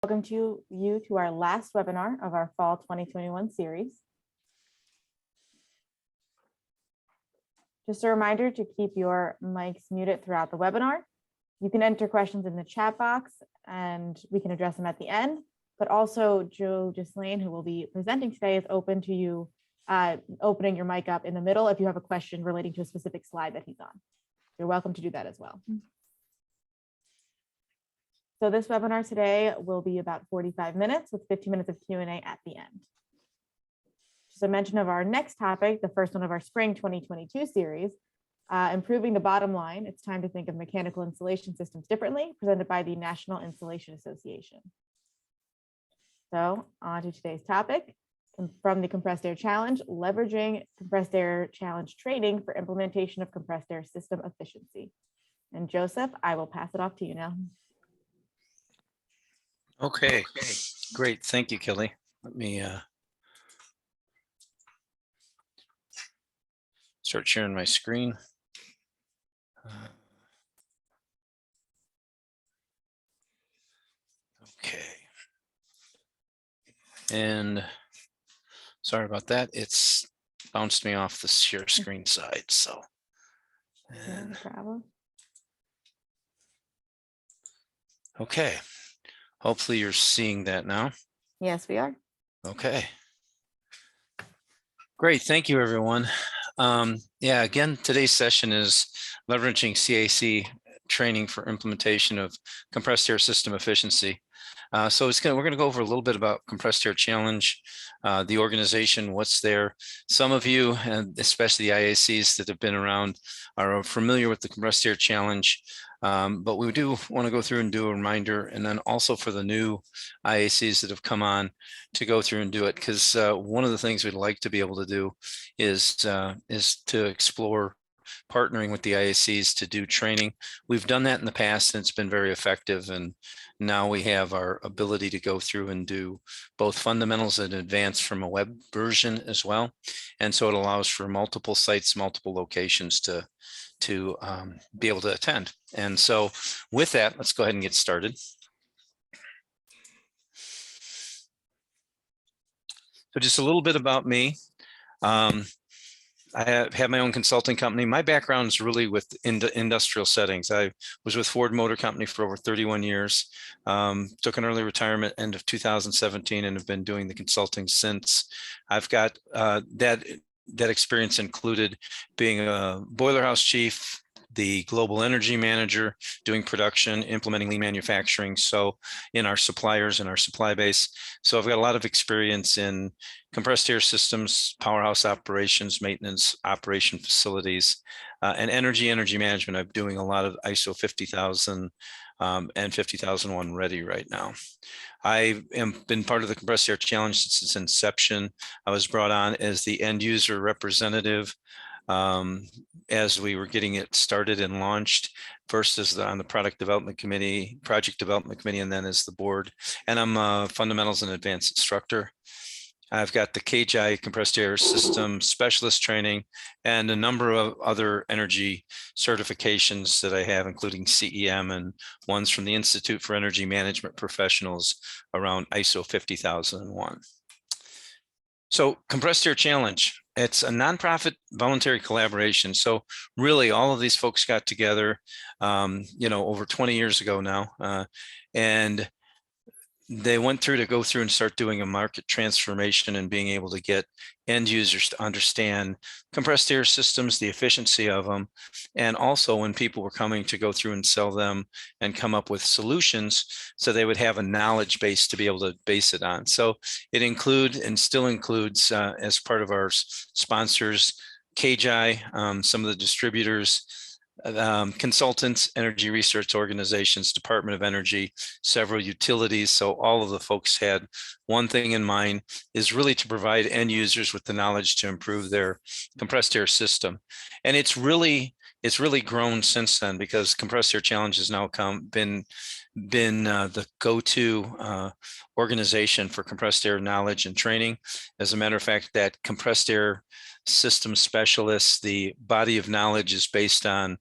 Welcome to our last webinar of our fall 2021 series. Just a reminder to keep your mics muted throughout the webinar. You can enter questions in the chat box and we can address them at the end, but also Joe Gislaine, who will be presenting today, is open to you opening your mic up in the middle if you have a question relating to a specific slide that he's on. You're welcome to do that as well. So this webinar today will be about 45 minutes with 15 minutes of Q&A at the end. Just a mention of our next topic, the first one of our spring 2022 series, improving the bottom line. It's time to think of mechanical insulation systems differently, presented by the National Insulation Association. So on to today's topic, from the Compressed Air Challenge, leveraging Compressed Air Challenge training for implementation of compressed air system efficiency. And Joseph, I will pass it off to you now. Okay, great. Thank you, Kelly. Let me start sharing my screen. Okay. And sorry about that. It's bounced me off the share screen side. So, and, no problem. Okay. Hopefully you're seeing that now. Yes, we are. Okay. Great. Thank you, everyone. Yeah, again, today's session is leveraging CAC training for implementation of compressed air system efficiency. So we're going to go over a little bit about Compressed Air Challenge, the organization, what's there. Some of you, and especially the IACs that have been around, are familiar with the Compressed Air Challenge. But we do want to go through and do a reminder, and then also for the new IACs that have come on to go through and do it, because one of the things we'd like to be able to do is to explore partnering with the IACs to do training. We've done that in the past and it's been very effective, and now we have our ability to go through and do both fundamentals and advanced from a web version as well. And so it allows for multiple sites, multiple locations to be able to attend. And so with that, let's go ahead and get started. So just a little bit about me. I have my own consulting company. My background is really with industrial settings. I was with Ford Motor Company for over 31 years, took an early retirement end of 2017 and have been doing the consulting since. I've got that experience included being a boiler house chief, the global energy manager, doing production, implementing lean manufacturing. So in our suppliers and our supply base. So I've got a lot of experience in compressed air systems, powerhouse operations, maintenance, operation facilities, and energy management. I'm doing a lot of ISO 50000 and 50001 ready right now. I have been part of the Compressed Air Challenge since its inception. I was brought on as the end user representative as we were getting it started and launched, first as on the project development committee, and then as the board. And I'm a fundamentals and advanced instructor. I've got the KGI compressed air system specialist training and a number of other energy certifications that I have, including CEM and ones from the Institute for Energy Management Professionals around ISO 50001. So Compressed Air Challenge, it's a nonprofit voluntary collaboration. So really all of these folks got together, over 20 years ago now, and they went through to go through and start doing a market transformation and being able to get end users to understand compressed air systems, the efficiency of them. And also when people were coming to go through and sell them and come up with solutions, so they would have a knowledge base to be able to base it on. So it still includes as part of our sponsors, KGI, some of the distributors, consultants, energy research organizations, Department of Energy, several utilities. So all of the folks had one thing in mind, is really to provide end users with the knowledge to improve their compressed air system. And it's really grown since then, because Compressed Air Challenge has now been the go-to organization for compressed air knowledge and training. As a matter of fact, that compressed air system specialists, the body of knowledge is based on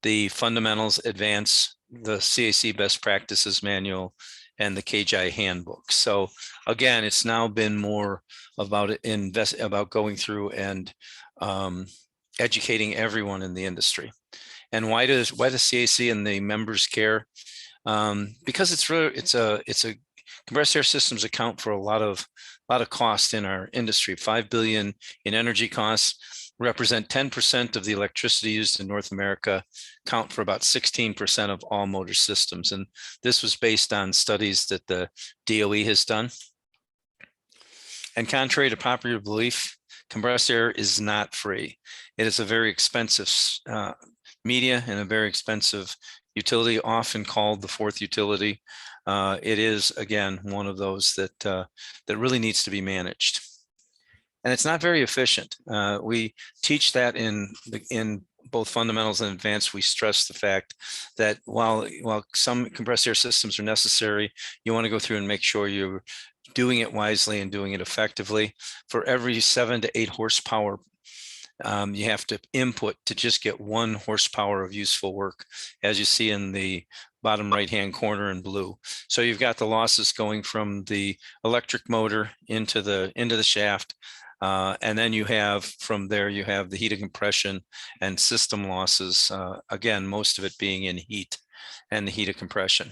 the fundamentals, advance, the CAC best practices manual, and the KGI handbook. So again, it's now been more about about going through and educating everyone in the industry. And why does CAC and the members care? Because it's a compressed air systems account for a lot of cost in our industry. 5 billion in energy costs, represent 10% of the electricity used in North America, count for about 16% of all motor systems. And this was based on studies that the DOE has done. And contrary to popular belief, compressed air is not free. It is a very expensive media and a very expensive utility, often called the fourth utility. It is, again, one of those that really needs to be managed. And it's not very efficient. We teach that in both fundamentals and advanced. We stress the fact that while some compressed air systems are necessary, you want to go through and make sure you're doing it wisely and doing it effectively. For every 7 to 8 horsepower, you have to input to just get 1 horsepower of useful work, as you see in the bottom right-hand corner in blue. So you've got the losses going from the electric motor into the shaft. And then you have, from there, you have the heat and compression and system losses, again, most of it being in heat and the heat of compression.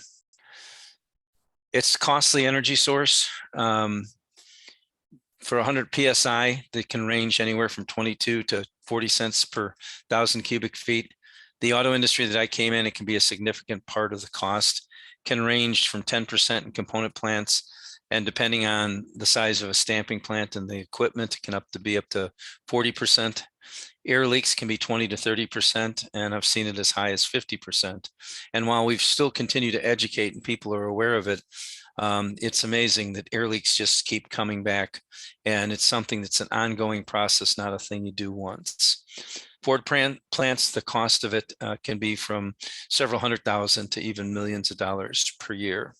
It's costly energy source. For 100 PSI, they can range anywhere from 22 to 40 cents per 1,000 cubic feet. The auto industry that I came in, it can be a significant part of the cost, can range from 10% in component plants. And depending on the size of a stamping plant and the equipment, it can be up to 40%. Air leaks can be 20 to 30%, and I've seen it as high as 50%. And while we've still continued to educate and people are aware of it, it's amazing that air leaks just keep coming back. And it's something that's an ongoing process, not a thing you do once. Ford plants, the cost of it can be from several $100,000 to even millions of dollars per year.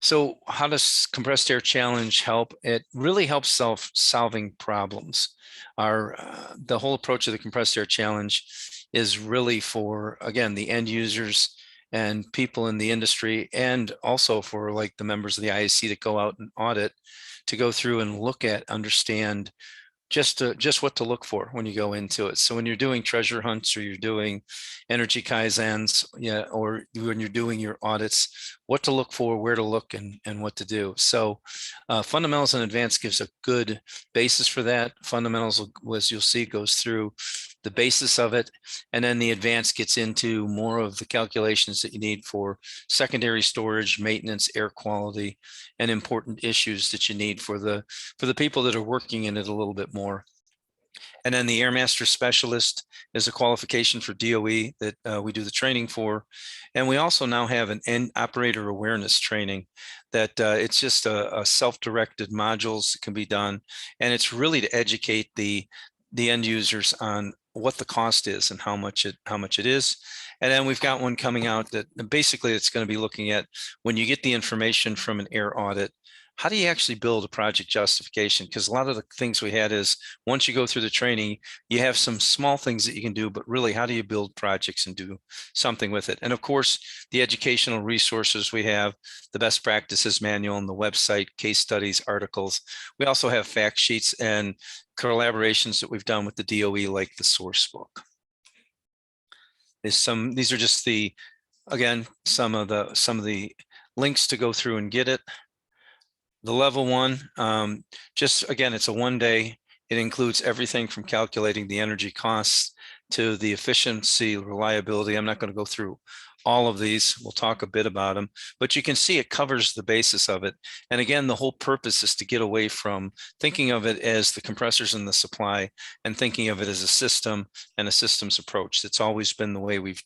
So how does Compressed Air Challenge help? It really helps solving problems. The whole approach of the Compressed Air Challenge is really for, again, the end users and people in the industry, and also for like the members of the IAC that go out and audit, to go through and look at, understand just what to look for when you go into it. So when you're doing treasure hunts, or you're doing energy kaizens, or when you're doing your audits, what to look for, where to look, and what to do. So fundamentals and advanced gives a good basis for that. Fundamentals, as you'll see, goes through the basis of it, and then the advanced gets into more of the calculations that you need for secondary storage, maintenance, air quality, and important issues that you need for the people that are working in it a little bit more. And then the Airmaster Specialist is a qualification for DOE that we do the training for. And we also now have an end operator awareness training that it's just a self-directed modules that can be done. And it's really to educate the end users on what the cost is and how much it is. And then we've got one coming out that basically it's going to be looking at, when you get the information from an air audit, how do you actually build a project justification? Because a lot of the things we had is, once you go through the training, you have some small things that you can do, but really, how do you build projects and do something with it? And of course, the educational resources we have, the best practices manual on the website, case studies, articles. We also have fact sheets and collaborations that we've done with the DOE, like the source book. These are just some of the links to go through and get it. The level 1, just again, it's a 1-day. It includes everything from calculating the energy costs to the efficiency, reliability. I'm not going to go through all of these. We'll talk a bit about them, but you can see it covers the basis of it. And again, the whole purpose is to get away from thinking of it as the compressors and the supply, and thinking of it as a system and a systems approach. It's always been the way we've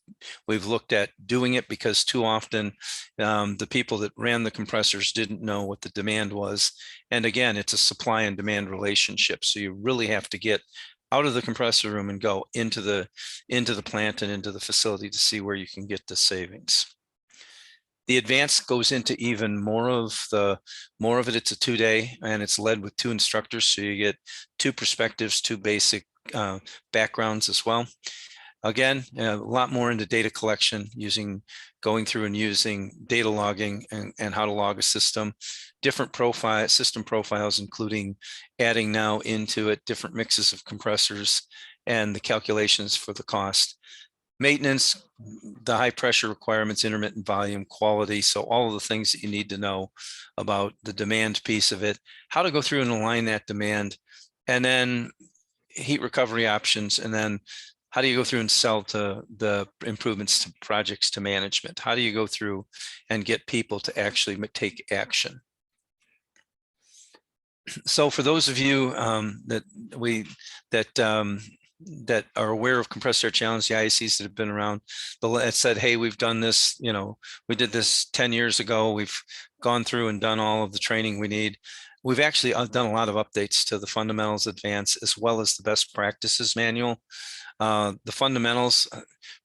looked at doing it, because too often the people that ran the compressors didn't know what the demand was. And again, it's a supply and demand relationship. So you really have to get out of the compressor room and go into the plant and into the facility to see where you can get the savings. The advanced goes into even more of it. It's a 2-day, and it's led with 2 instructors. So you get 2 perspectives, 2 basic backgrounds as well. Again, a lot more into data collection, going through and using data logging and how to log a system, different system profiles, including adding now into it different mixes of compressors and the calculations for the cost. Maintenance, the high pressure requirements, intermittent volume, quality. So all of the things that you need to know about the demand piece of it, how to go through and align that demand, and then heat recovery options. And then how do you go through and sell to the improvements to projects to management? How do you go through and get people to actually take action? So for those of you that are aware of Compressed Air Challenge, the IACs that have been around, that said, hey, we've done this, we did this 10 years ago. We've gone through and done all of the training we need. We've actually done a lot of updates to the fundamentals advance as well as the best practices manual. The fundamentals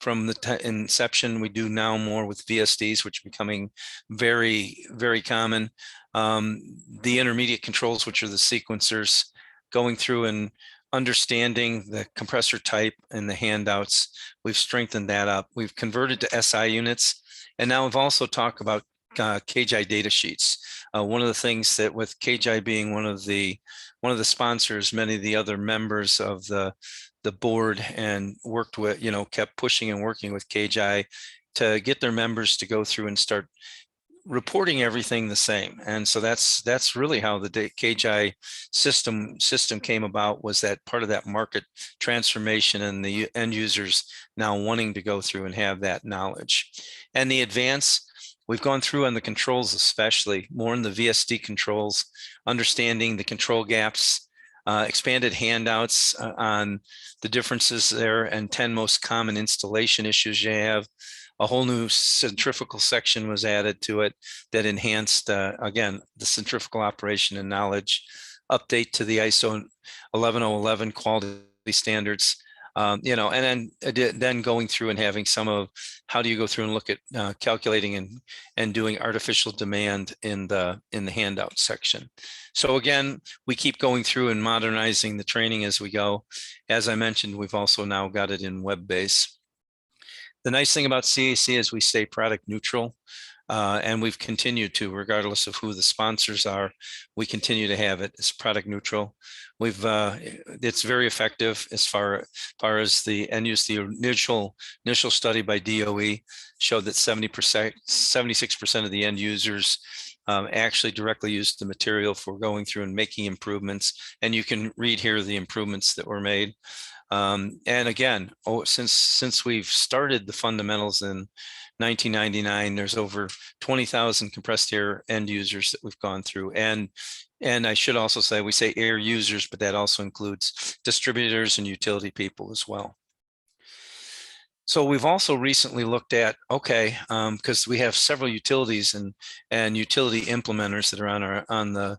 from the inception, we do now more with VSDs, which are becoming very, very common. The intermediate controls, which are the sequencers, going through and understanding the compressor type and the handouts. We've strengthened that up. We've converted to SI units. And now we've also talked about KGI data sheets. One of the things that with KGI being one of the sponsors, many of the other members of the board and worked with, kept pushing and working with KGI to get their members to go through and start reporting everything the same. And so that's really how the KGI system came about, was that part of that market transformation and the end users now wanting to go through and have that knowledge. And the advance, we've gone through on the controls, especially more in the VSD controls, understanding the control gaps, expanded handouts on the differences there, and 10 most common installation issues you have. A whole new centrifugal section was added to it that enhanced, again, the centrifugal operation and knowledge. Update to the ISO 11011 quality standards, and then going through and having some of how do you go through and look at calculating and doing artificial demand in the handout section. So again, we keep going through and modernizing the training as we go. As I mentioned, we've also now got it in web-based. The nice thing about CAC is we stay product neutral, and we've continued to, regardless of who the sponsors are, we continue to have it as product neutral. It's very effective as far as the end use. The initial study by DOE showed that 76% of the end users actually directly used the material for going through and making improvements. And you can read here the improvements that were made. And again, since we've started the fundamentals in 1999, there's over 20,000 compressed air end users that we've gone through. And I should also say, we say air users, but that also includes distributors and utility people as well. So we've also recently looked at, because we have several utilities and utility implementers that are on the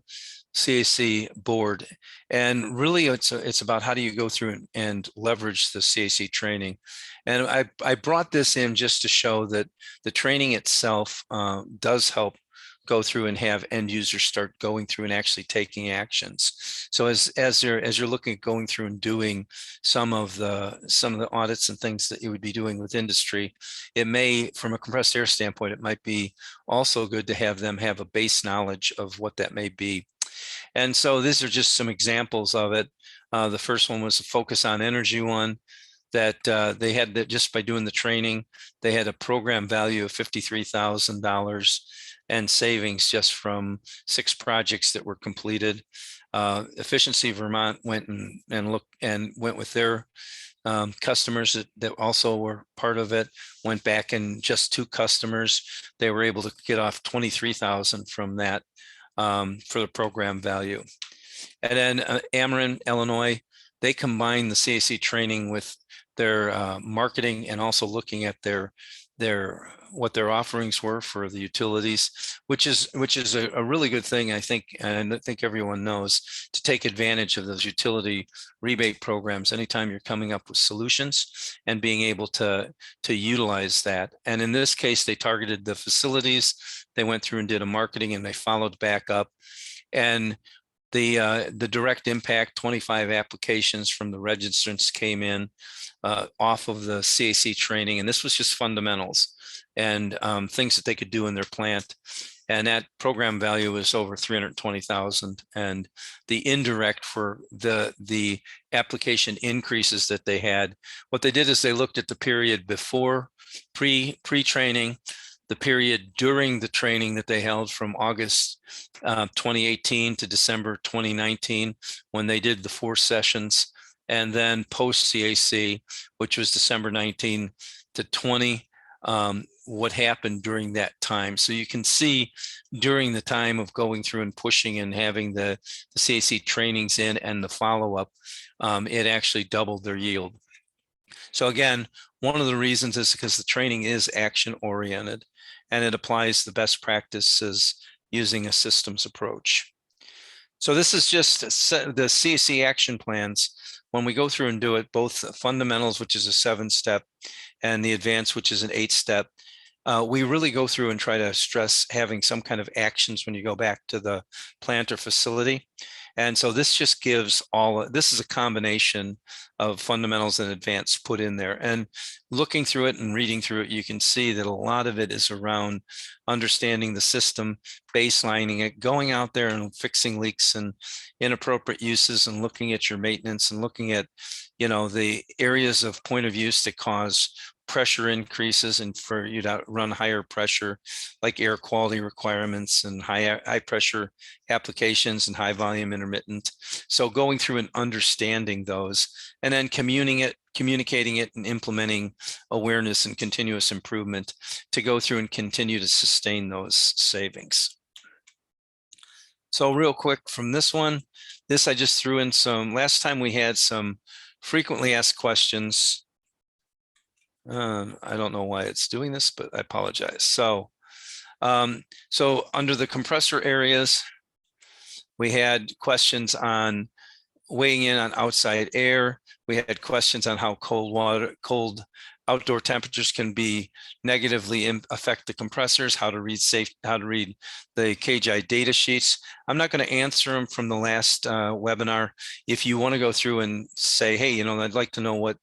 CAC board, and really it's about how do you go through and leverage the CAC training. And I brought this in just to show that the training itself does help go through and have end users start going through and actually taking actions. So as you're looking at going through and doing some of the audits and things that you would be doing with industry, it may, from a compressed air standpoint, it might be also good to have them have a base knowledge of what that may be. And so these are just some examples of it. The first one was a focus on energy one, that they had that just by doing the training, they had a program value of $53,000 and savings just from 6 projects that were completed. Efficiency Vermont went and went with their customers that also were part of it, went back, and just 2 customers, they were able to get off $23,000 from that for the program value. And then Ameren, Illinois, they combined the CAC training with their marketing and also looking at what their offerings were for the utilities, which is a really good thing, I think, and I think everyone knows, to take advantage of those utility rebate programs anytime you're coming up with solutions and being able to utilize that. And in this case, they targeted the facilities. They went through and did a marketing, and they followed back up. And The direct impact, 25 applications from the registrants came in off of the CAC training. And this was just fundamentals and things that they could do in their plant. And that program value was over 320,000. And the indirect for the application increases that they had, what they did is they looked at the period before pre-training, the period during the training that they held from August 2018 to December 2019, when they did the 4 sessions, and then post CAC, which was December 19 to 20, what happened during that time. So you can see during the time of going through and pushing and having the CAC trainings in and the follow-up, it actually doubled their yield. So again, one of the reasons is because the training is action oriented and it applies the best practices using a systems approach. So this is just the CAC action plans. When we go through and do it, both the fundamentals, which is a 7-step, and the advanced, which is an 8-step, we really go through and try to stress having some kind of actions when you go back to the plant or facility. And so this just gives this is a combination of fundamentals and advanced put in there. And looking through it and reading through it, you can see that a lot of it is around understanding the system, baselining it, going out there and fixing leaks and inappropriate uses, and looking at your maintenance and looking at, the areas of point of use that cause pressure increases and for you to run higher pressure, like air quality requirements and high pressure applications and high volume intermittent. So going through and understanding those, and then communicating it and implementing awareness and continuous improvement to go through and continue to sustain those savings. So real quick from this one, I just threw in some, last time we had some frequently asked questions. I don't know why it's doing this, but I apologize. So under the compressor areas, we had questions on weighing in on outside air. We had questions on how cold outdoor temperatures can be negatively affect the compressors, how to read the KGI data sheets. I'm not going to answer them from the last webinar. If you want to go through and say, hey, I'd like to know what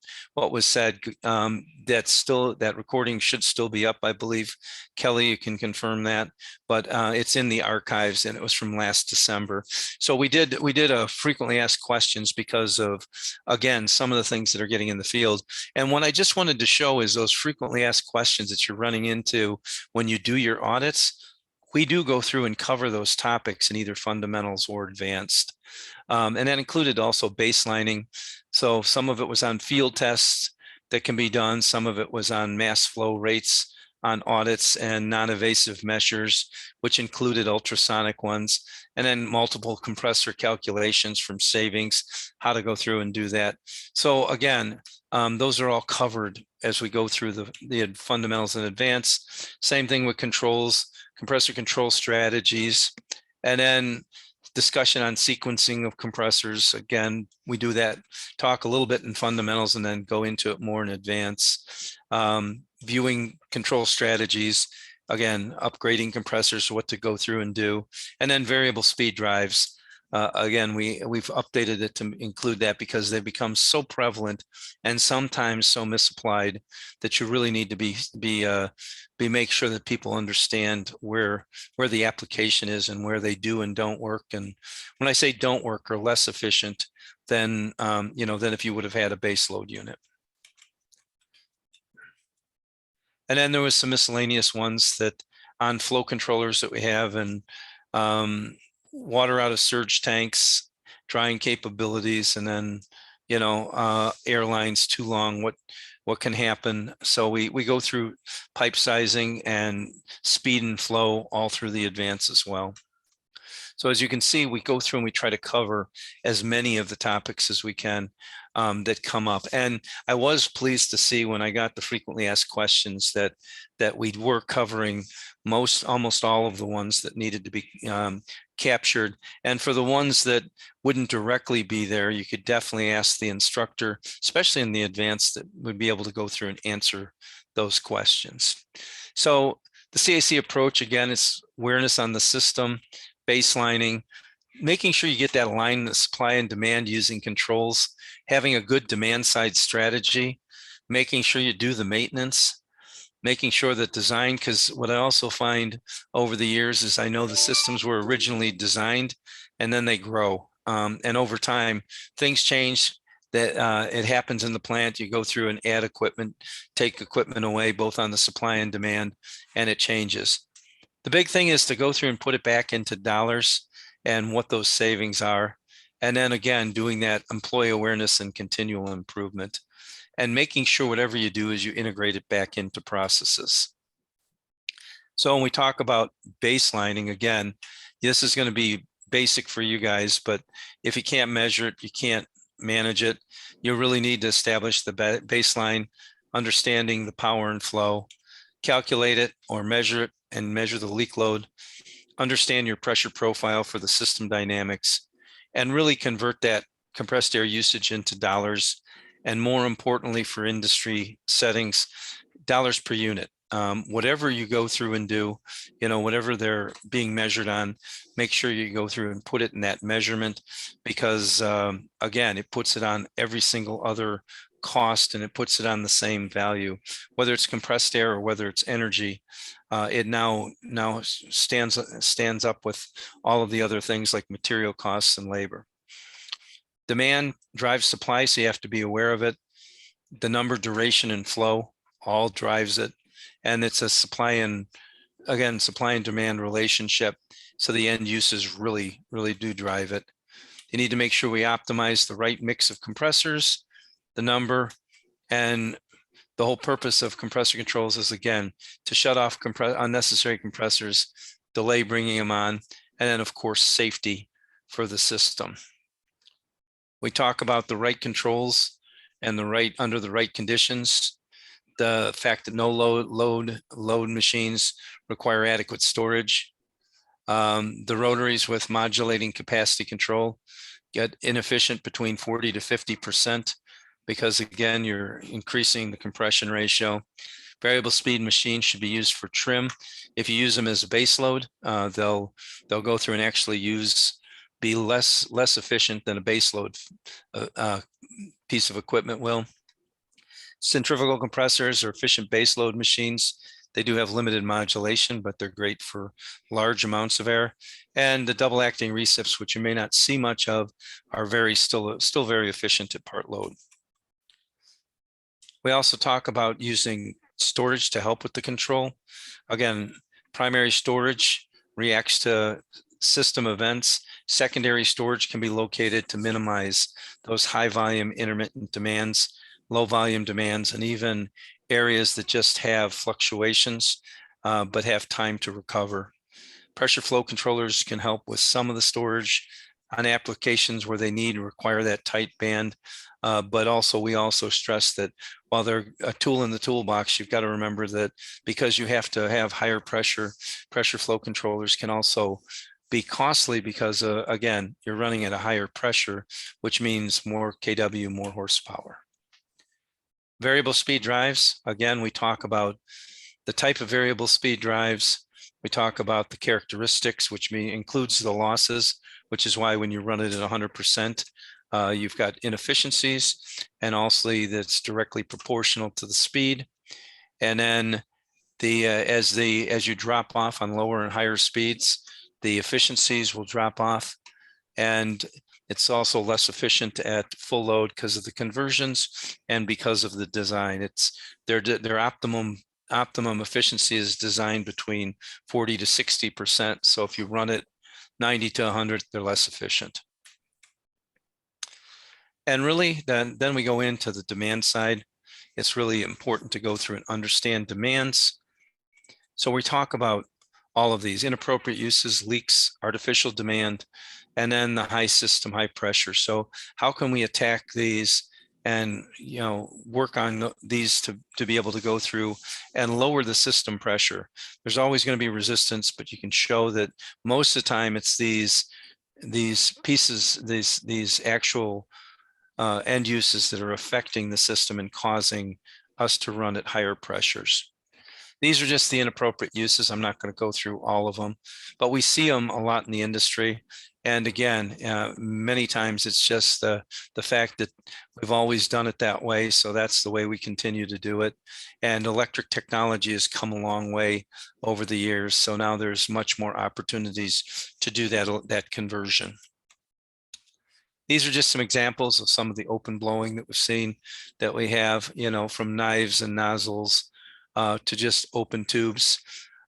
was said, that recording should still be up, I believe. Kelly, you can confirm that, but it's in the archives and it was from last December. So we did a frequently asked questions because of, again, some of the things that are getting in the field. And what I just wanted to show is those frequently asked questions that you're running into when you do your audits. We do go through and cover those topics in either fundamentals or advanced. And that included also baselining. So some of it was on field tests that can be done. Some of it was on mass flow rates on audits and non-evasive measures, which included ultrasonic ones, and then multiple compressor calculations from savings, how to go through and do that. So again, those are all covered as we go through the fundamentals and advanced. Same thing with controls, compressor control strategies, and then discussion on sequencing of compressors. Again, we do that, talk a little bit in fundamentals and then go into it more in advance. Viewing control strategies, again, upgrading compressors, what to go through and do, and then variable speed drives. Again, we've updated it to include that because they become so prevalent and sometimes so misapplied that you really need to make sure that people understand where the application is and where they do and don't work. And when I say don't work, or less efficient than than if you would have had a base load unit. And then there was some miscellaneous ones that on flow controllers that we have, and water out of surge tanks, drying capabilities, and then, airlines too long, what can happen. So we go through pipe sizing and speed and flow all through the advance as well. So as you can see, we go through and we try to cover as many of the topics as we can that come up. And I was pleased to see when I got the frequently asked questions that we were covering almost all of the ones that needed to be captured. And for the ones that wouldn't directly be there, you could definitely ask the instructor, especially in the advanced, that would be able to go through and answer those questions. So the CAC approach, again, is awareness on the system, baselining, making sure you get that alignment of supply and demand using controls, having a good demand side strategy, making sure you do the maintenance, making sure that design, because what I also find over the years is I know the systems were originally designed and then they grow. And over time, things change. That it happens in the plant. You go through and add equipment, take equipment away, both on the supply and demand, and it changes. The big thing is to go through and put it back into dollars and what those savings are. And then again, doing that employee awareness and continual improvement and making sure whatever you do is you integrate it back into processes. So when we talk about baselining, again, this is going to be basic for you guys, but if you can't measure it, you can't manage it. You really need to establish the baseline, understanding the power and flow, calculate it or measure it and measure the leak load, understand your pressure profile for the system dynamics, and really convert that compressed air usage into dollars. And more importantly, for industry settings, dollars per unit. Whatever you go through and do, whatever they're being measured on, make sure you go through and put it in that measurement because again, it puts it on every single other cost and it puts it on the same value, whether it's compressed air or whether it's energy. It now stands up with all of the other things like material costs and labor. Demand drives supply, so you have to be aware of it. The number, duration, and flow all drives it. And it's a supply and demand relationship. So the end uses really, really do drive it. You need to make sure we optimize the right mix of compressors, the number, and the whole purpose of compressor controls is, again, to shut off unnecessary compressors, delay bringing them on, and then, of course, safety for the system. We talk about the right controls and under the right conditions. The fact that no load machines require adequate storage. The rotaries with modulating capacity control get inefficient between 40 to 50% because, again, you're increasing the compression ratio. Variable speed machines should be used for trim. If you use them as a base load, they'll go through and actually be less efficient than a base load piece of equipment will. Centrifugal compressors are efficient base load machines. They do have limited modulation, but they're great for large amounts of air. And the double acting recips, which you may not see much of, are still very efficient at part load. We also talk about using storage to help with the control. Again, primary storage reacts to system events. Secondary storage can be located to minimize those high volume intermittent demands, low volume demands, and even areas that just have fluctuations, but have time to recover. Pressure flow controllers can help with some of the storage on applications where they require that tight band. But also, we also stress that while they're a tool in the toolbox, you've got to remember that because you have to have higher pressure flow controllers can also be costly because, again, you're running at a higher pressure, which means more kW, more horsepower. Variable speed drives, again, we talk about the type of variable speed drives. We talk about the characteristics, which includes the losses, which is why when you run it at 100%, you've got inefficiencies, and also that's directly proportional to the speed. And then as you drop off on lower and higher speeds, the efficiencies will drop off, and it's also less efficient at full load because of the conversions and because of the design. Their optimum efficiency is designed between 40 to 60%. So if you run it 90 to 100, they're less efficient. And really, then we go into the demand side. It's really important to go through and understand demands. So we talk about all of these: inappropriate uses, leaks, artificial demand, and then the high system, high pressure. So how can we attack these and work on these to be able to go through and lower the system pressure? There's always going to be resistance, but you can show that most of the time it's these pieces, these actual end uses that are affecting the system and causing us to run at higher pressures. These are just the inappropriate uses. I'm not going to go through all of them, but we see them a lot in the industry. And again, many times it's just the fact that we've always done it that way. So that's the way we continue to do it. And electric technology has come a long way over the years. So now there's much more opportunities to do that conversion. These are just some examples of some of the open blowing that we've seen that we have, from knives and nozzles to just open tubes.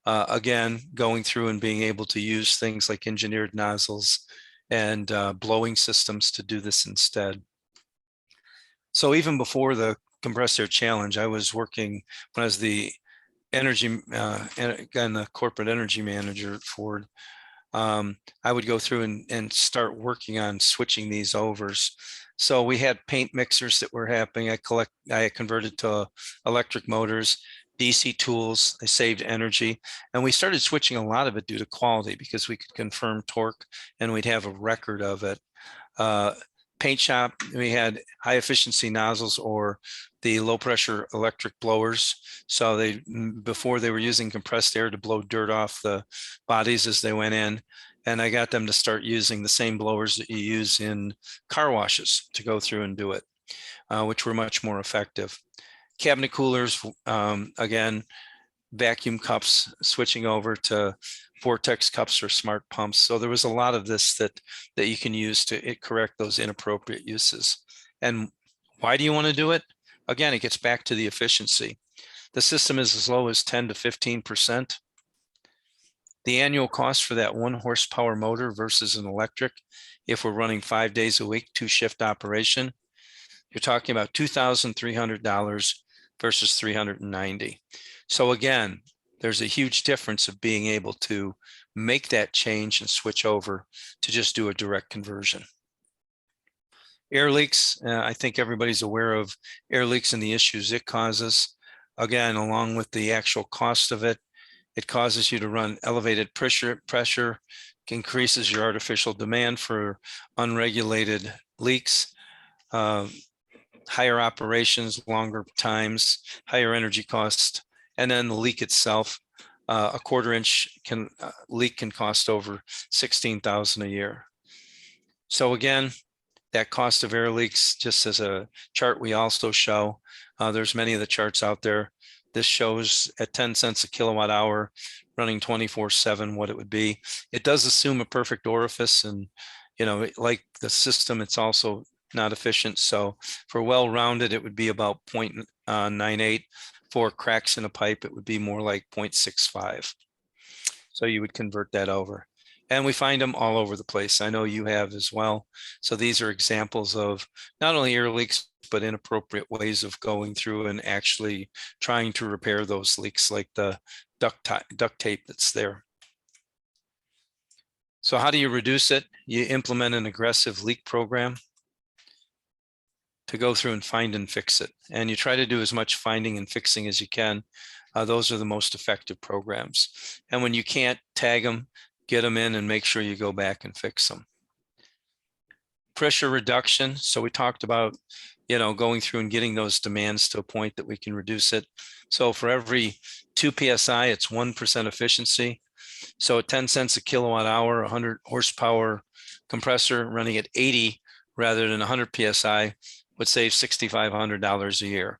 Again, going through and being able to use things like engineered nozzles and blowing systems to do this instead. So even before the Compressed Air Challenge, I was working when I was the energy, again, the corporate energy manager at Ford. I would go through and start working on switching these overs. So we had paint mixers that were happening. I converted to electric motors, DC tools. They saved energy, and we started switching a lot of it due to quality because we could confirm torque and we'd have a record of it. Paint shop, we had high efficiency nozzles or the low pressure electric blowers. So before they were using compressed air to blow dirt off the bodies as they went in. And I got them to start using the same blowers that you use in car washes to go through and do it, which were much more effective. Cabinet coolers, again, vacuum cups, switching over to vortex cups or smart pumps. So there was a lot of this that you can use to correct those inappropriate uses. And why do you want to do it? Again, it gets back to the efficiency. The system is as low as 10 to 15%. The annual cost for that 1 horsepower motor versus an electric, if we're running 5 days a week, 2-shift operation, you're talking about $2,300 versus $390. So again, there's a huge difference of being able to make that change and switch over to just do a direct conversion. Air leaks, I think everybody's aware of air leaks and the issues it causes. Again, along with the actual cost of it, it causes you to run elevated pressure, increases your artificial demand for unregulated leaks, higher operations, longer times, higher energy cost, and then the leak itself. A 1/4 inch leak can cost over $16,000 a year. So again, that cost of air leaks, just as a chart we also show, there's many of the charts out there. This shows at 10 cents a kilowatt hour, running 24/7, what it would be. It does assume a perfect orifice, and like the system, it's also not efficient. So for well-rounded, it would be about 0.98. For cracks in a pipe, it would be more like 0.65. So you would convert that over. And we find them all over the place. I know you have as well. So these are examples of not only air leaks, but inappropriate ways of going through and actually trying to repair those leaks, like the duct tape that's there. So how do you reduce it? You implement an aggressive leak program to go through and find and fix it. And you try to do as much finding and fixing as you can. Those are the most effective programs. And when you can't, tag them, get them in, and make sure you go back and fix them. Pressure reduction. So we talked about, going through and getting those demands to a point that we can reduce it. So for every 2 PSI, it's 1% efficiency. So at 10 cents a kilowatt hour, 100 horsepower compressor running at 80 rather than 100 PSI would save $6,500 a year.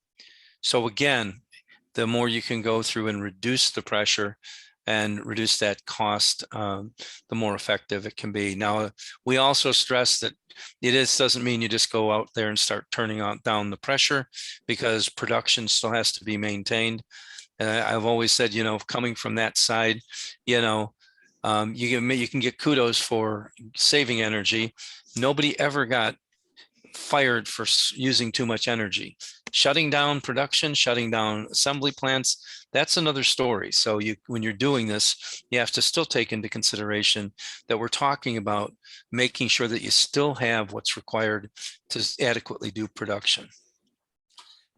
So again, the more you can go through and reduce the pressure and reduce that cost, the more effective it can be. Now, we also stress that doesn't mean you just go out there and start turning down the pressure, because production still has to be maintained. I've always said, coming from that side, you can get kudos for saving energy. Nobody ever got fired for using too much energy. Shutting down production, shutting down assembly plants, that's another story. So when you're doing this, you have to still take into consideration that we're talking about making sure that you still have what's required to adequately do production.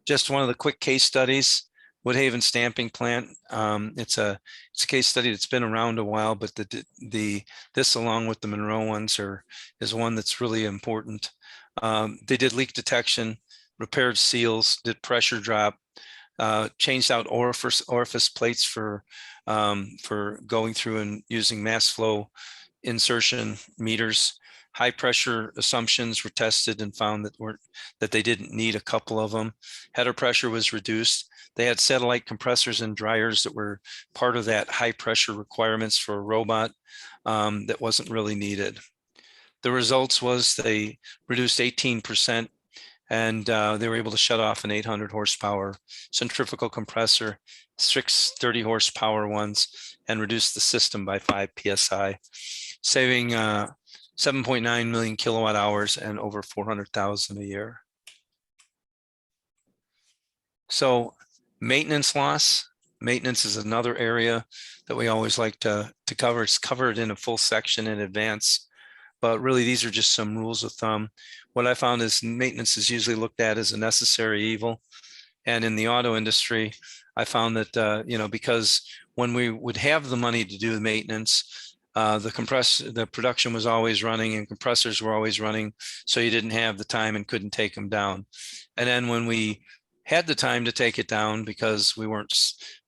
Just one of the quick case studies, Woodhaven Stamping Plant. It's a case study that's been around a while, but this along with the Monroe ones is one that's really important. They did leak detection, repaired seals, did pressure drop, changed out orifice plates for going through and using mass flow insertion meters. High pressure assumptions were tested and found that they didn't need a couple of them. Header pressure was reduced. They had satellite compressors and dryers that were part of that high pressure requirements for a robot that wasn't really needed. The results was they reduced 18%, and they were able to shut off an 800 horsepower centrifugal compressor, 6 30 horsepower ones, and reduce the system by 5 PSI, saving 7.9 million kilowatt hours and over 400,000 a year. So maintenance loss. Maintenance is another area that we always like to cover. It's covered in a full section in advance, but really these are just some rules of thumb. What I found is maintenance is usually looked at as a necessary evil. And in the auto industry, I found that, because when we would have the money to do the maintenance, the production was always running and compressors were always running. So you didn't have the time and couldn't take them down. And then when we had the time to take it down because we weren't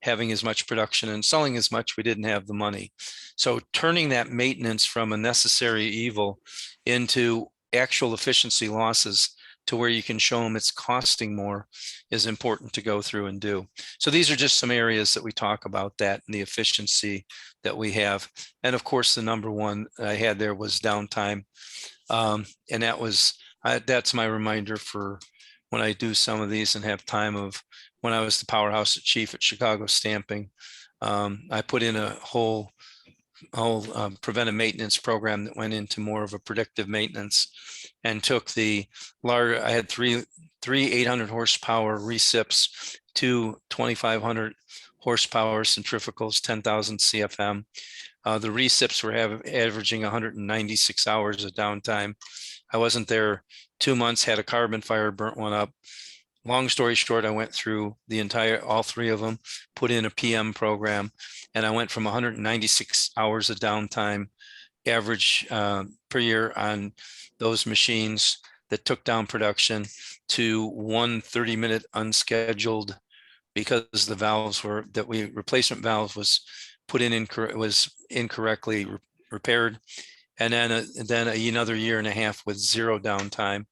having as much production and selling as much, we didn't have the money. So turning that maintenance from a necessary evil into actual efficiency losses to where you can show them it's costing more is important to go through and do. So these are just some areas that we talk about that and the efficiency that we have. And of course, the number one I had there was downtime. And that's my reminder for when I do some of these and have time of when I was the powerhouse chief at Chicago Stamping. I put in a whole preventive maintenance program that went into more of a predictive maintenance and took I had three 800 horsepower recips, 2 2,500 horsepower centrifugals, 10,000 CFM. The recips were averaging 196 hours of downtime. I wasn't there 2 months, had a carbon fire, burnt one up. Long story short, I went through all three of them, put in a PM program, and I went from 196 hours of downtime average per year on those machines that took down production to 1 30-minute unscheduled, because the replacement valve was put in was incorrectly repaired. And then another year and a half with 0 downtime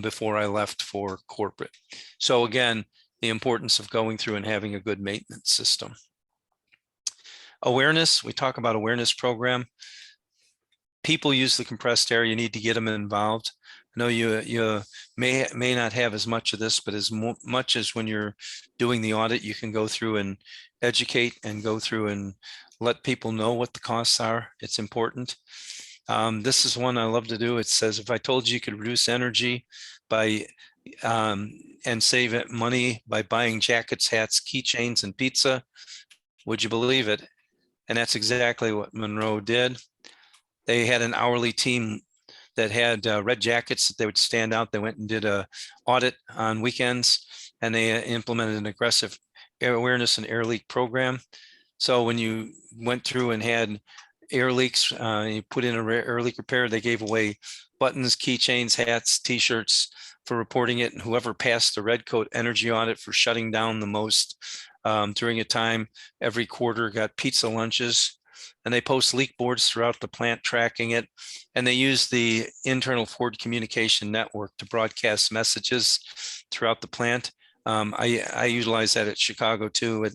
before I left for corporate. So again, the importance of going through and having a good maintenance system. Awareness, we talk about awareness program. People use the compressed air, you need to get them involved. I know you may not have as much of this, but as much as when you're doing the audit, you can go through and educate and go through and let people know what the costs are. It's important. This is one I love to do. It says, if I told you could reduce energy by and save it money by buying jackets, hats, keychains, and pizza, would you believe it? And that's exactly what Monroe did. They had an hourly team that had red jackets that they would stand out. They went and did a audit on weekends, and they implemented an aggressive air awareness and air leak program. So when you went through and had air leaks, you put in a air leak repair, they gave away buttons, keychains, hats, t-shirts for reporting it. And whoever passed the red coat energy audit for shutting down the most during a time every quarter got pizza lunches. And they post leak boards throughout the plant tracking it. And they use the internal Ford communication network to broadcast messages throughout the plant. I utilized that at Chicago too,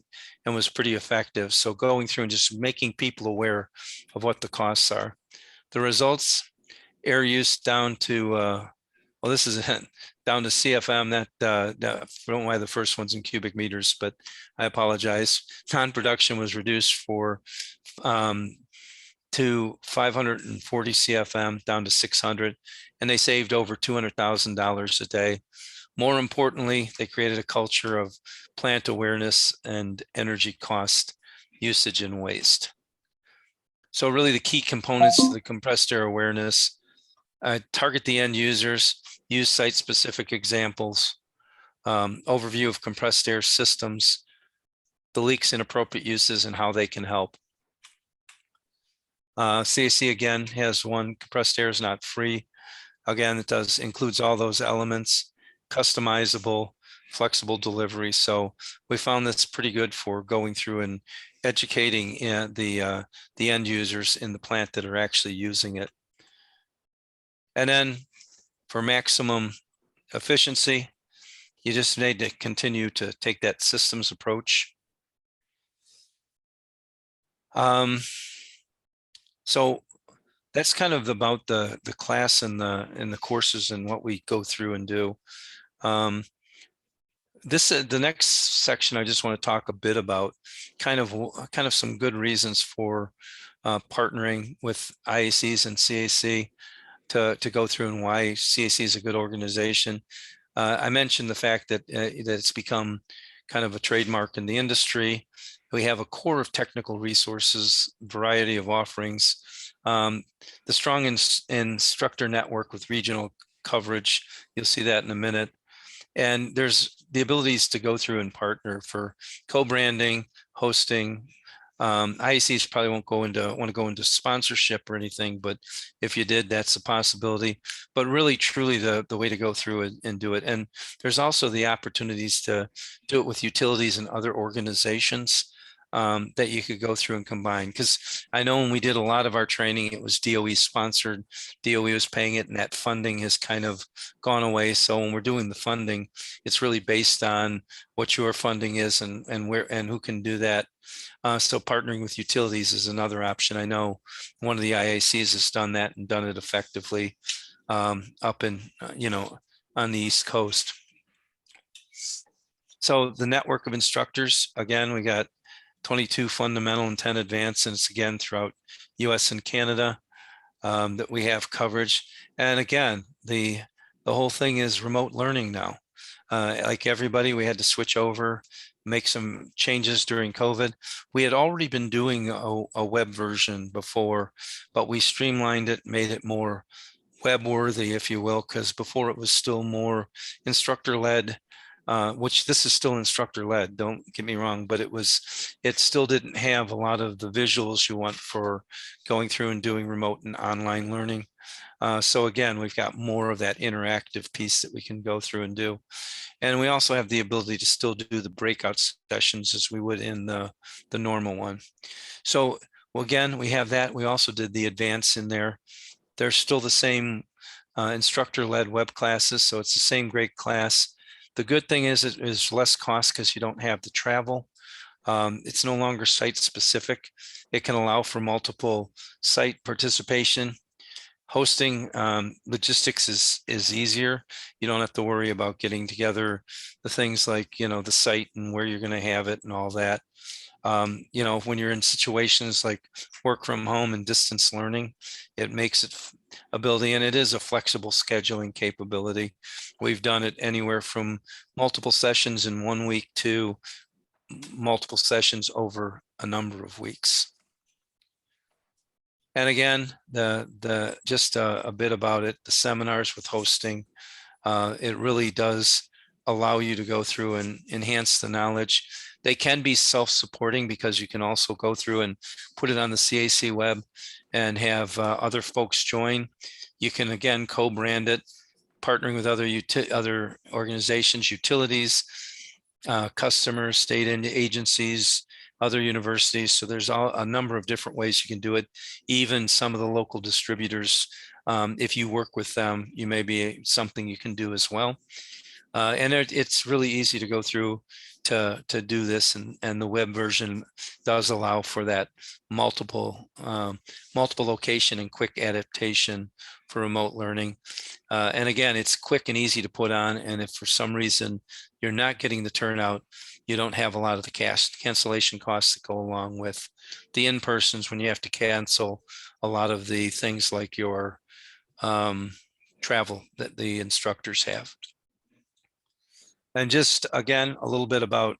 and was pretty effective. So going through and just making people aware of what the costs are. The results, air use down to, this is down to CFM. I don't know why the first one's in cubic meters, but I apologize. Non-production was reduced to 540 CFM down to 600, and they saved over $200,000 a day. More importantly, they created a culture of plant awareness and energy cost usage and waste. So really the key components to the compressed air awareness, target the end users, use site-specific examples, overview of compressed air systems, the leaks, inappropriate uses, and how they can help. CAC again has one, compressed air is not free. Again, it includes all those elements, customizable, flexible delivery. So we found that's pretty good for going through and educating the end users in the plant that are actually using it. And then for maximum efficiency, you just need to continue to take that systems approach. So that's kind of about the class and the courses and what we go through and do. The next section, I just want to talk a bit about kind of some good reasons for partnering with IACs and CAC to go through, and why CAC is a good organization. I mentioned the fact that that it's become kind of a trademark in the industry. We have a core of technical resources, variety of offerings, the strong instructor network with regional coverage. You'll see that in a minute. And there's the abilities to go through and partner for co-branding, hosting. IACs probably won't want to go into sponsorship or anything, but if you did, that's a possibility. But really, truly, the way to go through it and do it. And there's also the opportunities to do it with utilities and other organizations that you could go through and combine. Because I know when we did a lot of our training, it was DOE sponsored, DOE was paying it, and that funding has kind of gone away. So when we're doing the funding, it's really based on what your funding is and where and who can do that. So partnering with utilities is another option. I know one of the IACs has done that and done it effectively up in, on the East Coast. So the network of instructors, again, we got 22 fundamental and 10 advanced, and it's again throughout US and Canada that we have coverage. And again, the whole thing is remote learning now. Like everybody, we had to switch over, make some changes during COVID. We had already been doing a web version before, but we streamlined it, made it more web worthy, if you will, because before it was still more instructor led. Which this is still instructor led, don't get me wrong, but it still didn't have a lot of the visuals you want for going through and doing remote and online learning. So again, we've got more of that interactive piece that we can go through and do. And we also have the ability to still do the breakout sessions as we would in the normal one. So again, we have that. We also did the advanced in there. They're still the same instructor led web classes. So it's the same great class. The good thing is it is less cost because you don't have the travel. It's no longer site specific. It can allow for multiple site participation. Hosting logistics is easier. You don't have to worry about getting together the things like, the site and where you're going to have it and all that. When you're in situations like work from home and distance learning, it makes it ability, and it is a flexible scheduling capability. We've done it anywhere from multiple sessions in 1 week to multiple sessions over a number of weeks. And again, just a bit about it, the seminars with hosting, it really does allow you to go through and enhance the knowledge. They can be self-supporting because you can also go through and put it on the CAC web and have other folks join. You can, again, co-brand it, partnering with other organizations, utilities, customers, state agencies, other universities. So there's a number of different ways you can do it. Even some of the local distributors, if you work with them, you may be something you can do as well. And it's really easy to go through to do this, and the web version does allow for that multiple location and quick adaptation for remote learning. And again, it's quick and easy to put on. And if for some reason you're not getting the turnout, you don't have a lot of the cancellation costs that go along with the in-persons when you have to cancel a lot of the things like your travel that the instructors have. And just again, a little bit about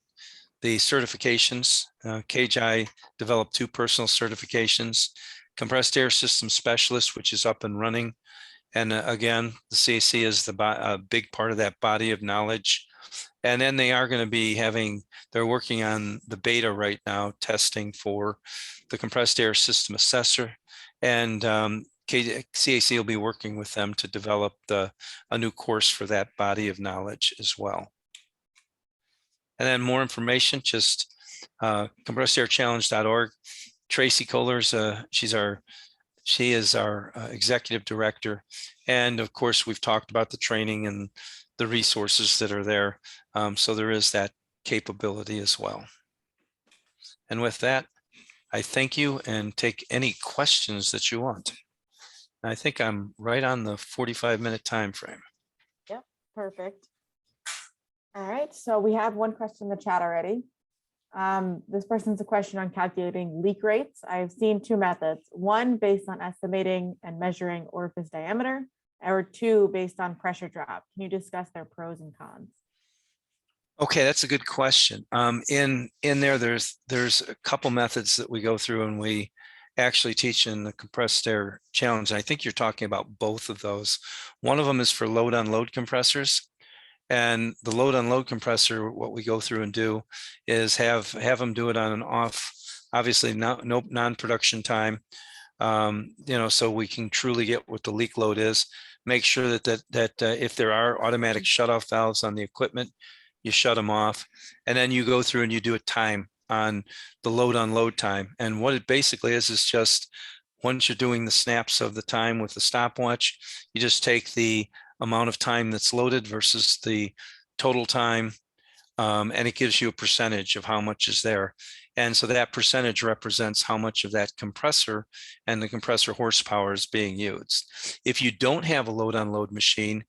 the certifications. KGI developed 2 personal certifications, compressed air system specialist, which is up and running. And again, the CAC is a big part of that body of knowledge. And then they are going to be they're working on the beta right now, testing for the compressed air system assessor. And CAC will be working with them to develop a new course for that body of knowledge as well. And then more information, just compressed-air-challenge.org. Tracy Kohlers, she is our executive director. And of course, we've talked about the training and the resources that are there. So there is that capability as well. And with that, I thank you and take any questions that you want. I think I'm right on the 45-minute time frame. Yep, perfect. All right, so we have one question in the chat already. This person's a question on calculating leak rates. I've seen two methods, one based on estimating and measuring orifice diameter, or two based on pressure drop. Can you discuss their pros and cons? Okay, that's a good question. In there, there's a couple methods that we go through and we actually teach in the compressed air challenge. I think you're talking about both of those. One of them is for load unload compressors. And the load unload compressor, what we go through and do is have them do it on an off, obviously no non-production time, so we can truly get what the leak load is. Make sure that if there are automatic shutoff valves on the equipment, you shut them off, and then you go through and you do a time on the load unload time. And what it basically is just once you're doing the snaps of the time with the stopwatch, you just take the amount of time that's loaded versus the total time, and it gives you a percentage of how much is there. And so that percentage represents how much of that compressor and the compressor horsepower is being used. If you don't have a load unload machine,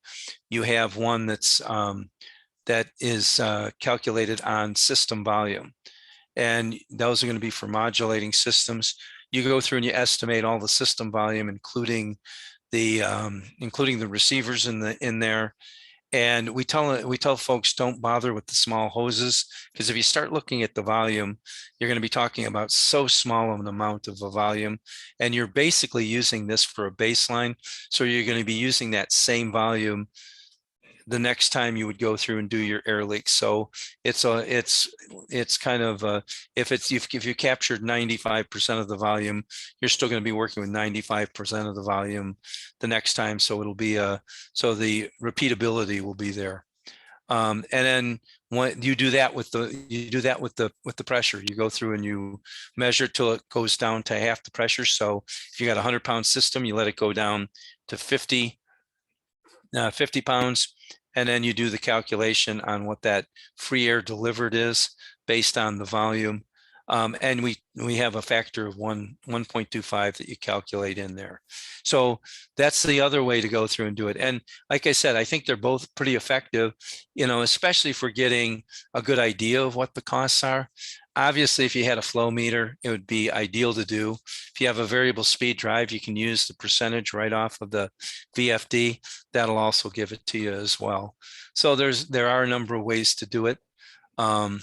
you have one that is calculated on system volume. And those are going to be for modulating systems. You go through and you estimate all the system volume, including the receivers in there. And we tell folks, don't bother with the small hoses, because if you start looking at the volume, you're going to be talking about so small of an amount of a volume, and you're basically using this for a baseline. So you're going to be using that same volume the next time you would go through and do your air leaks. So it's kind of if you captured 95% of the volume, you're still going to be working with 95% of the volume the next time. So it'll be so the repeatability will be there. And then when you do that with the pressure, you go through and you measure till it goes down to half the pressure. So if you got a 100-pound system, you let it go down to 50 pounds. And then you do the calculation on what that free air delivered is based on the volume. And we have a factor of 1.25 that you calculate in there. So that's the other way to go through and do it. And like I said, I think they're both pretty effective, especially for getting a good idea of what the costs are. Obviously, if you had a flow meter, it would be ideal to do. If you have a variable speed drive, you can use the percentage right off of the VFD. That'll also give it to you as well. So there are a number of ways to do it. I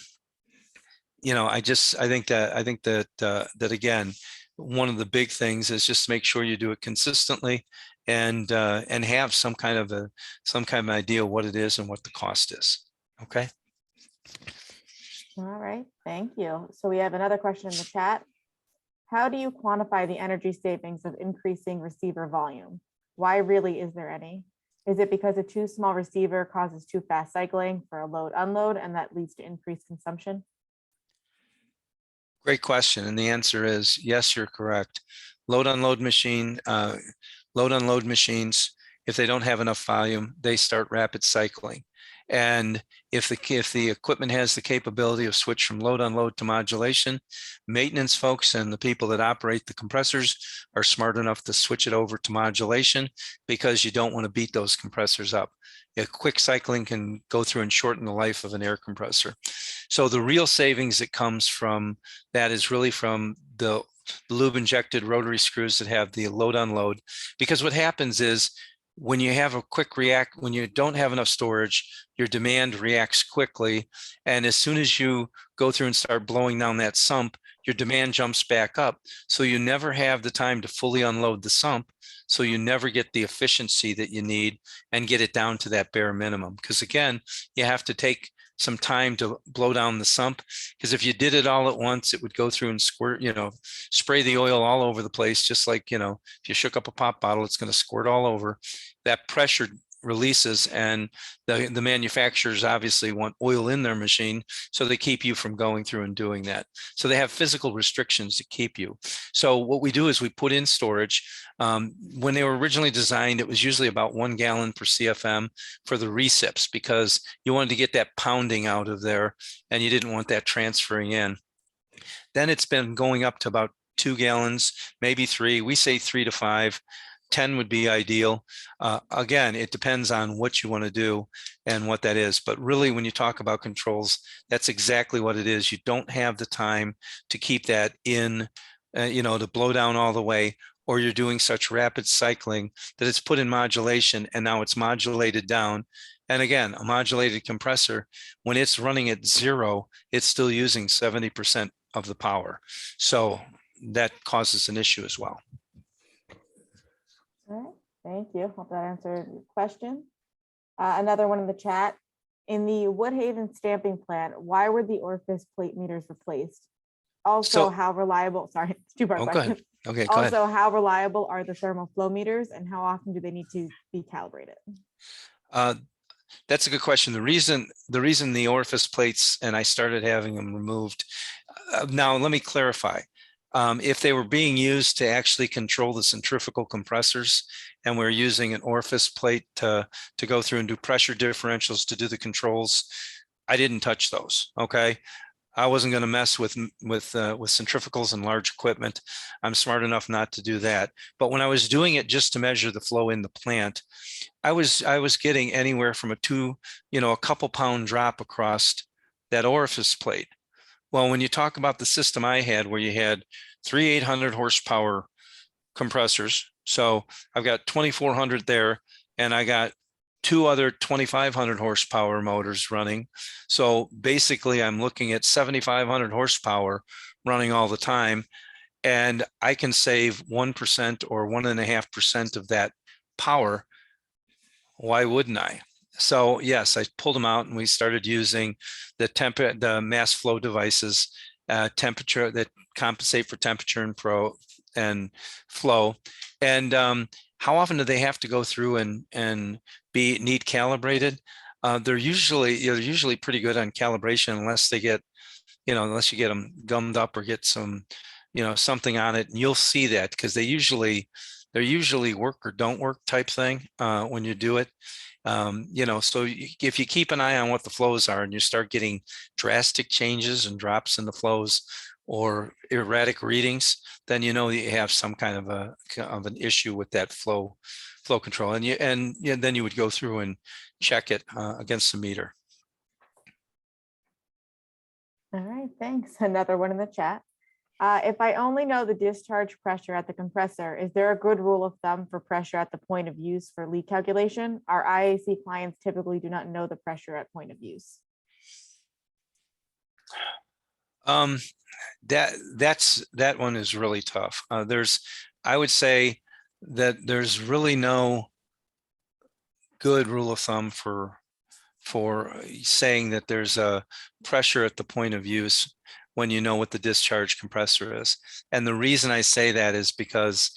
think that again, one of the big things is just make sure you do it consistently and have some kind of idea what it is and what the cost is. Okay. All right, thank you. So we have another question in the chat. How do you quantify the energy savings of increasing receiver volume? Why really is there any? Is it because a too small receiver causes too fast cycling for a load unload and that leads to increased consumption? Great question. And the answer is yes, you're correct. Load unload machines, if they don't have enough volume, they start rapid cycling. And if the equipment has the capability of switch from load unload to modulation, maintenance folks and the people that operate the compressors are smart enough to switch it over to modulation, because you don't want to beat those compressors up. A quick cycling can go through and shorten the life of an air compressor. So the real savings that comes from that is really from the lube injected rotary screws that have the load unload, because what happens is when you have a quick when you don't have enough storage, your demand reacts quickly. And as soon as you go through and start blowing down that sump, your demand jumps back up. So you never have the time to fully unload the sump. So you never get the efficiency that you need and get it down to that bare minimum. Because again, you have to take some time to blow down the sump, because if you did it all at once, it would go through and squirt, spray the oil all over the place. Just like, if you shook up a pop bottle, it's going to squirt all over. That pressure releases, and the manufacturers obviously want oil in their machine, so they keep you from going through and doing that. So they have physical restrictions to keep you. So what we do is we put in storage. When they were originally designed, it was usually about 1 gallon per CFM for the recips, because you wanted to get that pounding out of there and you didn't want that transferring in. Then it's been going up to about 2 gallons, maybe 3. We say 3 to 5. 10 would be ideal. Again, it depends on what you want to do and what that is. But really, when you talk about controls, that's exactly what it is. You don't have the time to keep that in, to blow down all the way, or you're doing such rapid cycling that it's put in modulation and now it's modulated down. And again, a modulated compressor, when it's running at 0, it's still using 70% of the power. So that causes an issue as well. All right, thank you. Hope that answered your question. Another one in the chat. In the Woodhaven stamping plant, why were the orifice plate meters replaced? Also, how reliable, sorry, it's a two-part question. Go ahead. Okay, go ahead. Also, how reliable are the thermal flow meters and how often do they need to be calibrated? That's a good question. The reason the orifice plates, and I started having them removed. Now, let me clarify. If they were being used to actually control the centrifugal compressors, and we're using an orifice plate to go through and do pressure differentials to do the controls, I didn't touch those. Okay. I wasn't going to mess with centrifugals and large equipment. I'm smart enough not to do that. But when I was doing it just to measure the flow in the plant, I was getting anywhere from a couple pound drop across that orifice plate. Well, when you talk about the system I had, where you had 3 800 horsepower compressors, so I've got 2,400 there, and I got 2 other 2,500 horsepower motors running. So basically I'm looking at 7,500 horsepower running all the time, and I can save 1% or 1.5% of that power. Why wouldn't I? So yes, I pulled them out and we started using the mass flow devices, temperature that compensate for temperature and flow. And how often do they have to go through and need calibrated? They're usually pretty good on calibration, unless they get, unless you get them gummed up or get some, something on it. And you'll see that because they're usually work or don't work type thing when you do it. So if you keep an eye on what the flows are and you start getting drastic changes and drops in the flows or erratic readings, then you have some kind of an issue with that flow control, and then you would go through and check it against the meter. All right, thanks. Another one in the chat. If I only know the discharge pressure at the compressor, is there a good rule of thumb for pressure at the point of use for leak calculation? Our IAC clients typically do not know the pressure at point of use. That one is really tough. I would say that there's really no good rule of thumb for saying that there's a pressure at the point of use when you know what the discharge compressor is. And the reason I say that is because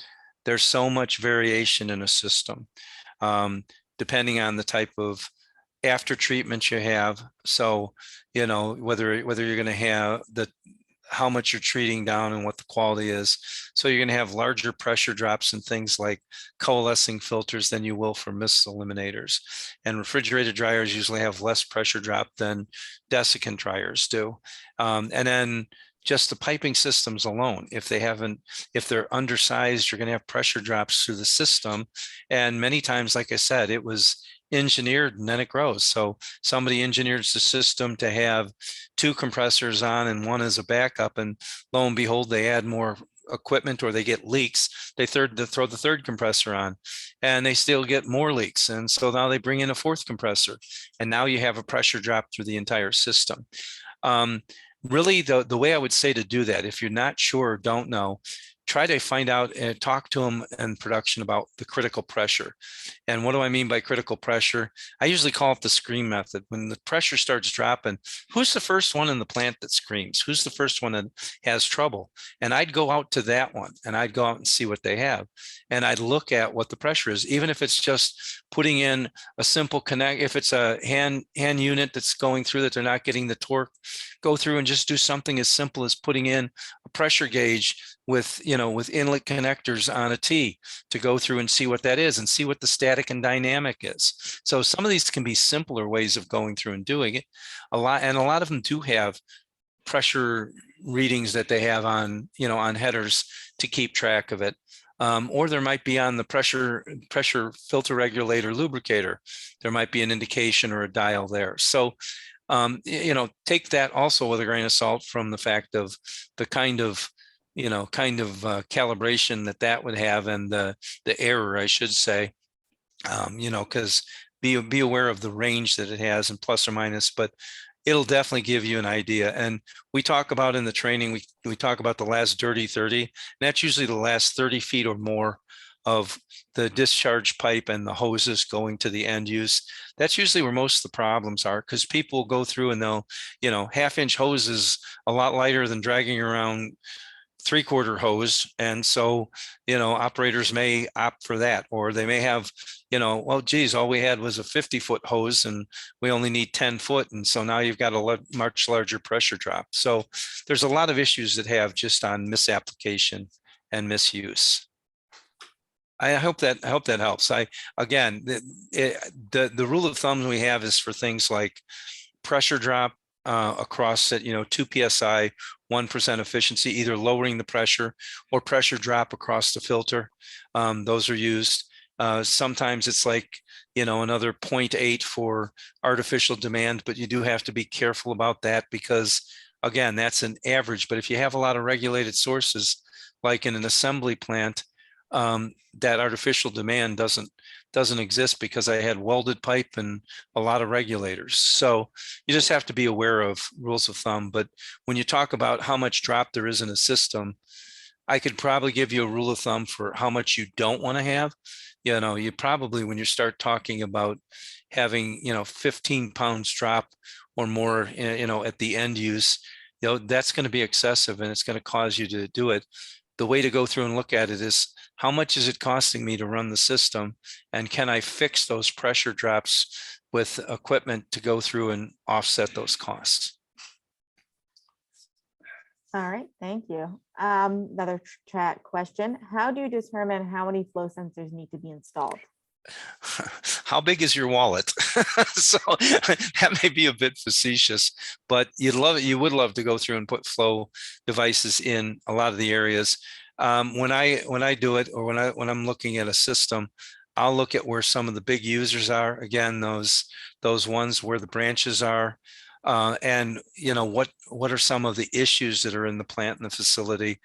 there's so much variation in a system, depending on the type of after treatment you have. So, whether you're going to have how much you're treating down and what the quality is. So you're going to have larger pressure drops in things like coalescing filters than you will for mist eliminators. And refrigerated dryers usually have less pressure drop than desiccant dryers do. And then just the piping systems alone, if they're undersized, you're going to have pressure drops through the system. And many times, like I said, it was engineered and then it grows. So somebody engineers the system to have 2 compressors on and one as a backup, and lo and behold, they add more equipment or they get leaks. They throw the 3rd compressor on and they still get more leaks. And so now they bring in a 4th compressor and now you have a pressure drop through the entire system. Really, the way I would say to do that, if you're not sure or don't know, try to find out and talk to them in production about the critical pressure. And what do I mean by critical pressure? I usually call it the scream method. When the pressure starts dropping, who's the first one in the plant that screams? Who's the first one that has trouble? And I'd go out to that one and I'd go out and see what they have. And I'd look at what the pressure is, even if it's just putting in a simple connect, if it's a hand unit that's going through that they're not getting the torque, go through and just do something as simple as putting in a pressure gauge with, with inlet connectors on a T to go through and see what that is and see what the static and dynamic is. So some of these can be simpler ways of going through and doing it. A lot of them do have pressure readings that they have on, on headers to keep track of it. Or there might be on the pressure filter regulator lubricator. There might be an indication or a dial there. So, take that also with a grain of salt from the fact of the kind of calibration that would have, and the error, I should say, because be aware of the range that it has and plus or minus, but it'll definitely give you an idea. And we talk about in the training, we talk about the last dirty 30, and that's usually the last 30 feet or more of the discharge pipe and the hoses going to the end use. That's usually where most of the problems are, because people go through and they'll, 1/2-inch hose is a lot lighter than dragging around 3/4 hose. And so, operators may opt for that, or they may have, well, geez, all we had was a 50-foot hose and we only need 10 foot. And so now you've got a much larger pressure drop. So there's a lot of issues that have just on misapplication and misuse. I hope that helps. Again, the rule of thumb we have is for things like pressure drop across it, 2 psi, 1% efficiency, either lowering the pressure or pressure drop across the filter. Those are used. Sometimes it's like, another 0.8 for artificial demand, but you do have to be careful about that because, again, that's an average. But if you have a lot of regulated sources, like in an assembly plant, that artificial demand doesn't exist because I had welded pipe and a lot of regulators. So you just have to be aware of rules of thumb. But when you talk about how much drop there is in a system, I could probably give you a rule of thumb for how much you don't want to have. You probably, when you start talking about having, 15 pounds drop or more, at the end use, that's going to be excessive and it's going to cause you to do it. The way to go through and look at it is, how much is it costing me to run the system? And can I fix those pressure drops with equipment to go through and offset those costs? All right, thank you. Another chat question. How do you determine how many flow sensors need to be installed? How big is your wallet? So that may be a bit facetious, but you would love to go through and put flow devices in a lot of the areas. When I do it, or when I'm looking at a system, I'll look at where some of the big users are. Again, those ones where the branches are, and what are some of the issues that are in the plant and the facility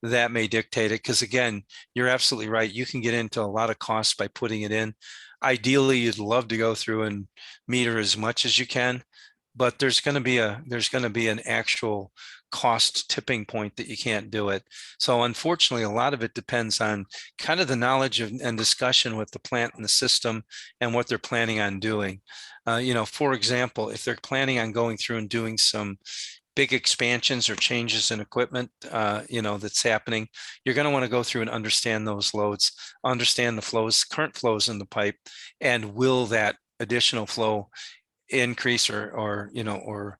that may dictate it. Because again, you're absolutely right. You can get into a lot of costs by putting it in. Ideally, you'd love to go through and meter as much as you can, but there's going to be an actual cost tipping point that you can't do it. So unfortunately, a lot of it depends on kind of the knowledge and discussion with the plant and the system and what they're planning on doing. For example, if they're planning on going through and doing some big expansions or changes in equipment, that's happening, you're going to want to go through and understand those loads, understand the current flows in the pipe, and will that additional flow increase or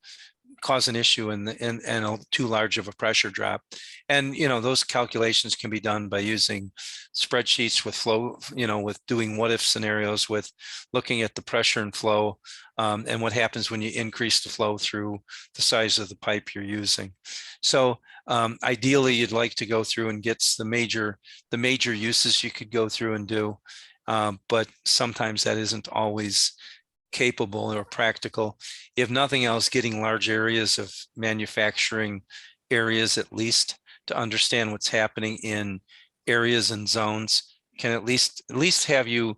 cause an issue and too large of a pressure drop. And those calculations can be done by using spreadsheets with flow, with doing what if scenarios, with looking at the pressure and flow, and what happens when you increase the flow through the size of the pipe you're using. So ideally, you'd like to go through and get the major uses you could go through and do, but sometimes that isn't always capable or practical. If nothing else, getting large areas of manufacturing areas, at least to understand what's happening in areas and zones, can at least have you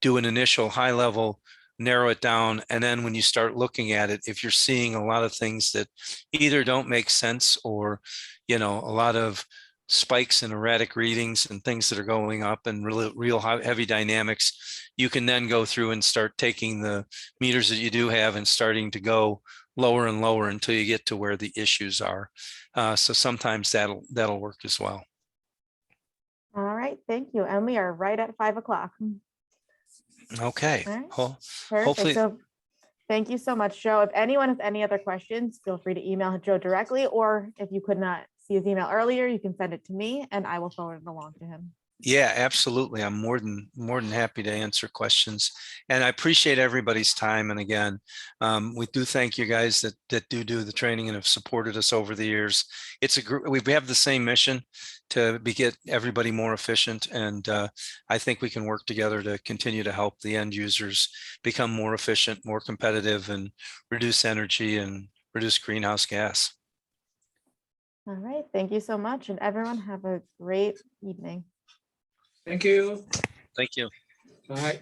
do an initial high level, narrow it down. And then when you start looking at it, if you're seeing a lot of things that either don't make sense or, a lot of spikes and erratic readings and things that are going up and real heavy dynamics, you can then go through and start taking the meters that you do have and starting to go lower and lower until you get to where the issues are. So sometimes that'll work as well. All right, thank you. And we are right at 5 o'clock. Okay. All right. Hopefully, Perfect. So thank you so much, Joe. If anyone has any other questions, feel free to email Joe directly, or if you could not see his email earlier, you can send it to me and I will forward it along to him. yeah, absolutely. I'm more than happy to answer questions, and I appreciate everybody's time. And again, we do thank you guys that do the training and have supported us over the years. It's a group. We have the same mission to get everybody more efficient, and I think we can work together to continue to help the end users become more efficient, more competitive, and reduce energy and reduce greenhouse gas. All right, thank you so much, and everyone have a great evening. Thank you. Thank you. Bye.